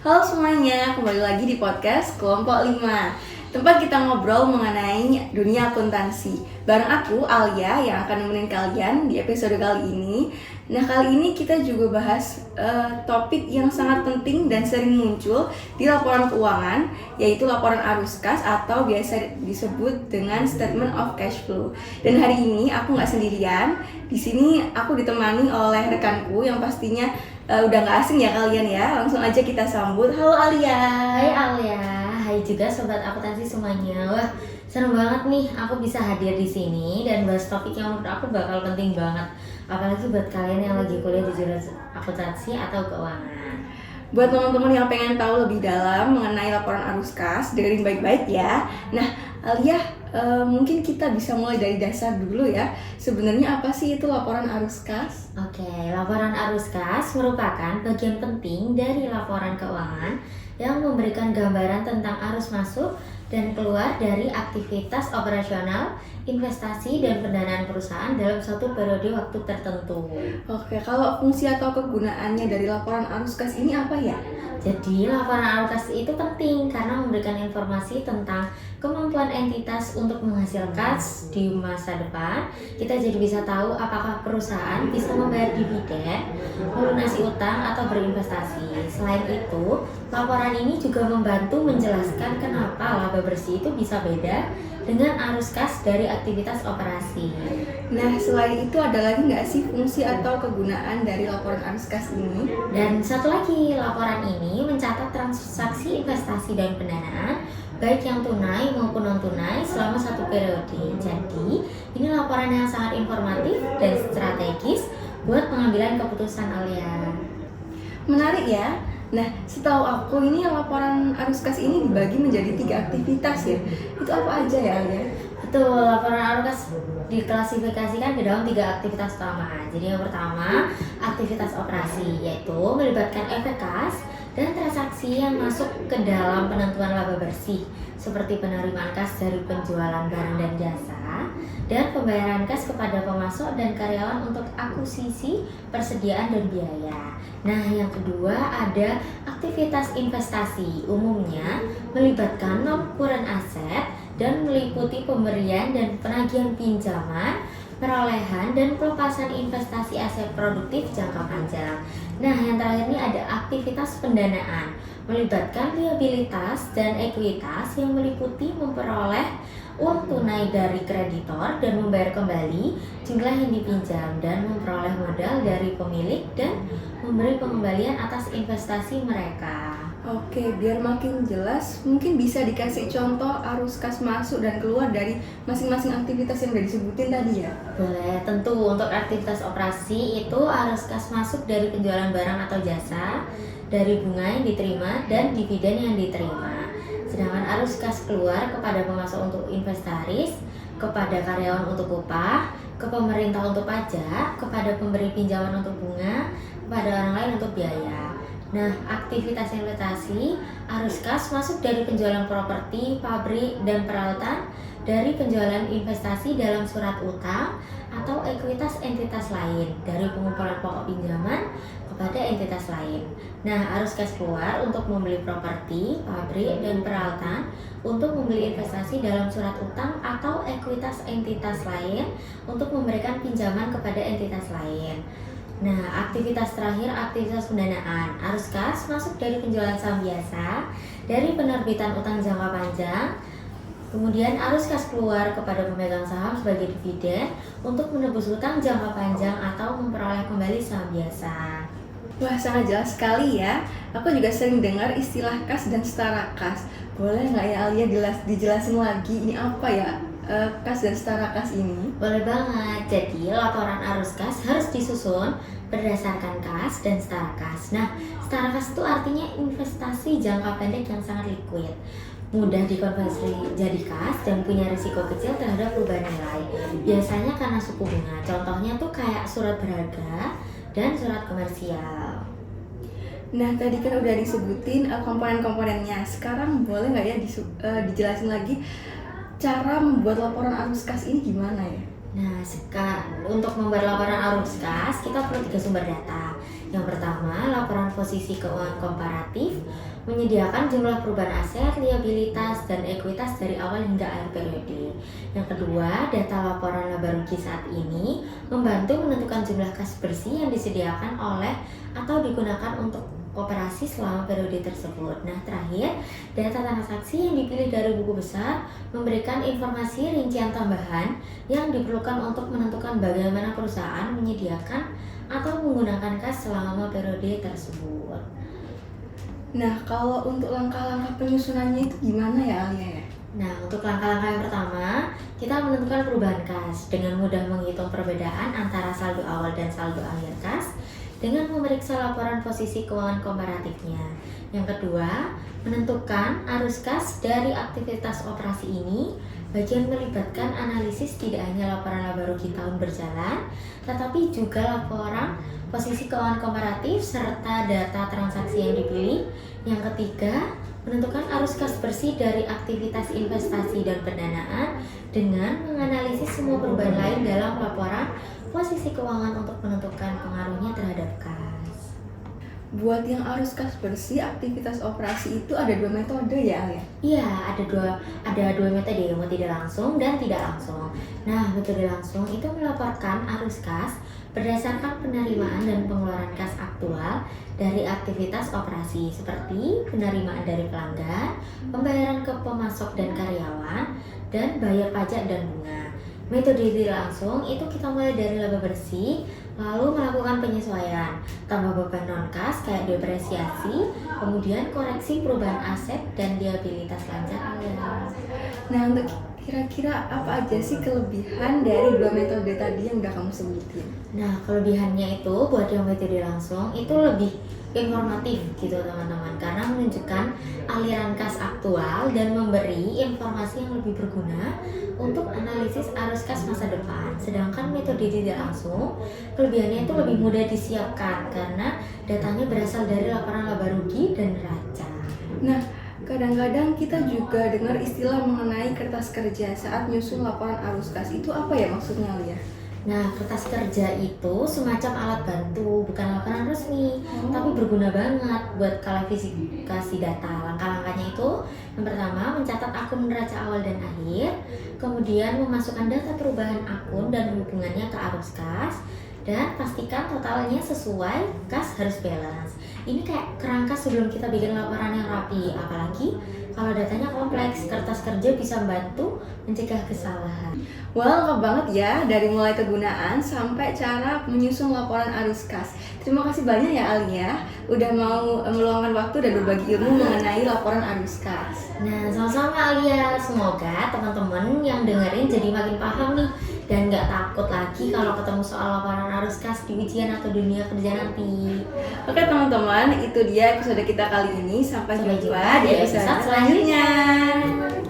Halo semuanya, kembali lagi di podcast Kelompok 5, tempat kita ngobrol mengenai dunia akuntansi. Bareng aku, Alia, yang akan nemenin kalian di episode kali ini. Nah, kali ini kita juga bahas topik yang sangat penting dan sering muncul di laporan keuangan, yaitu laporan arus kas atau biasa disebut dengan statement of cash flow. Dan hari ini aku nggak sendirian. Di sini aku ditemani oleh rekanku yang pastinya udah gak asing ya kalian ya. Langsung aja kita sambut. Halo Alia. Hai Alia, hai juga sobat akuntansi semuanya. Wah, seneng banget nih aku bisa hadir di sini dan bahas topik yang menurut aku bakal penting banget. Apalagi buat kalian yang lagi kuliah di jurusan akuntansi atau keuangan. Buat teman-teman yang pengen tahu lebih dalam mengenai laporan arus kas, dengerin baik-baik ya. Nah, Alia, mungkin kita bisa mulai dari dasar dulu ya. Sebenarnya apa sih itu laporan arus kas? Oke, laporan arus kas merupakan bagian penting dari laporan keuangan yang memberikan gambaran tentang arus masuk dan keluar dari aktivitas operasional, investasi, dan pendanaan perusahaan dalam suatu periode waktu tertentu. Oke, kalau fungsi atau kegunaannya dari laporan arus kas ini apa ya? Jadi, laporan arus kas itu penting karena memberikan informasi tentang kemampuan entitas untuk menghasilkan kas di masa depan. Kita jadi bisa tahu apakah perusahaan bisa membayar dividen, melunasi utang, atau berinvestasi. Selain itu, laporan ini juga membantu menjelaskan kenapa laba bersih itu bisa beda dengan arus kas dari aktivitas operasi. Nah, selain itu ada lagi nggak sih fungsi atau kegunaan dari laporan arus kas ini? Dan satu lagi, laporan ini mencatat transaksi investasi dan pendanaan baik yang tunai maupun non-tunai selama satu periode. Jadi, ini laporan yang sangat informatif dan strategis buat pengambilan keputusan Alia. Menarik ya. Nah, setahu aku ini laporan arus kas ini dibagi menjadi 3 aktivitas ya. Itu apa aja ya, Alia? Betul, laporan arus kas diklasifikasikan ke dalam 3 aktivitas utama. Jadi yang pertama, aktivitas operasi, yaitu melibatkan efek kas dan transaksi yang masuk ke dalam penentuan laba bersih, seperti penerimaan kas dari penjualan barang dan jasa, dan pembayaran kas kepada pemasok dan karyawan untuk akuisisi, persediaan, dan biaya. Nah, yang kedua ada aktivitas investasi, umumnya melibatkan non-current aset dan meliputi pemberian dan penagihan pinjaman, perolehan, dan pelepasan investasi aset produktif jangka panjang. Nah, yang terakhir ini ada aktivitas pendanaan, melibatkan liabilitas dan ekuitas yang meliputi memperoleh uang tunai dari kreditor dan membayar kembali jumlah yang dipinjam, dan memperoleh modal dari pemilik dan memberi pengembalian atas investasi mereka. Oke, biar makin jelas, mungkin bisa dikasih contoh arus kas masuk dan keluar dari masing-masing aktivitas yang udah disebutin tadi ya? Boleh, tentu untuk aktivitas operasi itu arus kas masuk dari penjualan barang atau jasa, dari bunga yang diterima, dan dividen yang diterima. Sedangkan arus kas keluar kepada pemasok untuk inventaris, kepada karyawan untuk upah, ke pemerintah untuk pajak, kepada pemberi pinjaman untuk bunga, kepada orang lain untuk biaya. Nah, aktivitas investasi, arus kas masuk dari penjualan properti, pabrik, dan peralatan, dari penjualan investasi dalam surat utang atau ekuitas entitas lain, dari pengumpulan pokok pinjaman kepada entitas lain. Nah, arus kas keluar untuk membeli properti, pabrik, dan peralatan, untuk membeli investasi dalam surat utang atau ekuitas entitas lain, untuk memberikan pinjaman kepada entitas lain. Nah, aktivitas terakhir, aktivitas pendanaan. Arus kas masuk dari penjualan saham biasa, dari penerbitan utang jangka panjang. Kemudian arus kas keluar kepada pemegang saham sebagai dividen untuk menebus utang jangka panjang atau memperoleh kembali saham biasa. Wah, sangat jelas sekali ya. Aku juga sering dengar istilah kas dan setara kas. Boleh nggak ya Alia dijelasin lagi ini apa ya? Kas dan setara kas ini? Boleh banget. Jadi, laporan arus kas harus disusun berdasarkan kas dan setara kas. Nah, setara kas itu artinya investasi jangka pendek yang sangat liquid, mudah dikonversi jadi kas, dan punya risiko kecil terhadap perubahan nilai. Biasanya karena suku bunga. Contohnya tuh kayak surat berharga dan surat komersial. Nah, tadi kan udah disebutin komponen-komponennya. Sekarang boleh nggak ya dijelasin lagi cara membuat laporan arus kas ini gimana ya? Nah, untuk membuat laporan arus kas, kita perlu 3 sumber data. Yang pertama, laporan posisi keuangan komparatif menyediakan jumlah perubahan aset, liabilitas, dan ekuitas dari awal hingga akhir periode. Yang kedua, data laporan laba rugi saat ini membantu menentukan jumlah kas bersih yang disediakan oleh atau digunakan untuk operasi selama periode tersebut. Nah, terakhir, data transaksi yang dipilih dari buku besar memberikan informasi rincian tambahan yang diperlukan untuk menentukan bagaimana perusahaan menyediakan atau menggunakan kas selama periode tersebut. Nah, kalau untuk langkah-langkah penyusunannya itu gimana ya Alia ya? Nah, untuk langkah-langkah yang pertama, kita menentukan perubahan kas dengan mudah menghitung perbedaan antara saldo awal dan saldo akhir kas dengan memeriksa laporan posisi keuangan komparatifnya. Yang kedua, menentukan arus kas dari aktivitas operasi ini. Bagian melibatkan analisis tidak hanya laporan laba rugi tahun berjalan, tetapi juga laporan posisi keuangan komparatif serta data transaksi yang dipilih. Yang ketiga, menentukan arus kas bersih dari aktivitas investasi dan pendanaan dengan menganalisis semua perubahan lain dalam laporan posisi keuangan untuk menentukan pengaruhnya terhadap kas. Buat yang arus kas bersih aktivitas operasi itu ada 2 metode ya Alia? Iya, ada dua metode, metode langsung dan tidak langsung. Nah, metode langsung itu melaporkan arus kas berdasarkan penerimaan dan pengeluaran kas aktual dari aktivitas operasi seperti penerimaan dari pelanggan, pembayaran ke pemasok dan karyawan, dan bayar pajak dan bunga. Metode tidak langsung itu kita mulai dari laba bersih, lalu melakukan penyesuaian, tambah beban non-kas kayak depresiasi, kemudian koreksi perubahan aset dan liabilitas lancar. Nah, untuk kira-kira apa aja sih kelebihan dari 2 metode tadi yang udah kamu sebutin? Nah, kelebihannya itu buat yang metode langsung itu lebih informatif gitu teman-teman, karena menunjukkan aliran kas aktual dan memberi informasi yang lebih berguna untuk analisis arus kas masa depan. Sedangkan metode tidak langsung, kelebihannya itu lebih mudah disiapkan karena datanya berasal dari laporan laba rugi dan neraca. Nah, kadang-kadang kita juga dengar istilah mengenai kertas kerja saat nyusun laporan arus kas. Itu apa ya maksudnya Alia? Nah, kertas kerja itu semacam alat bantu, bukan laporan resmi, tapi berguna banget buat klasifikasi data. Langkah-langkahnya itu, yang pertama, mencatat akun neraca awal dan akhir, kemudian memasukkan data perubahan akun dan hubungannya ke arus kas, dan pastikan totalnya sesuai, kas harus balance. Ini kayak kerangka sebelum kita bikin laporan yang rapi, apalagi kalau datanya kompleks, kertas kerja bisa membantu mencegah kesalahan. Wah, lengkap banget ya, dari mulai kegunaan sampai cara menyusun laporan arus kas. Terima kasih banyak ya Alia, udah mau meluangkan waktu dan berbagi ilmu mengenai laporan arus kas. Nah, sama-sama Alia, semoga teman-teman yang dengerin jadi makin paham nih dan nggak takut lagi kalau ketemu soal laporan arus kas di ujian atau dunia kerja nanti. Oke teman-teman, itu dia episode kita kali ini. Sampai jumpa di episode selanjutnya. selanjutnya.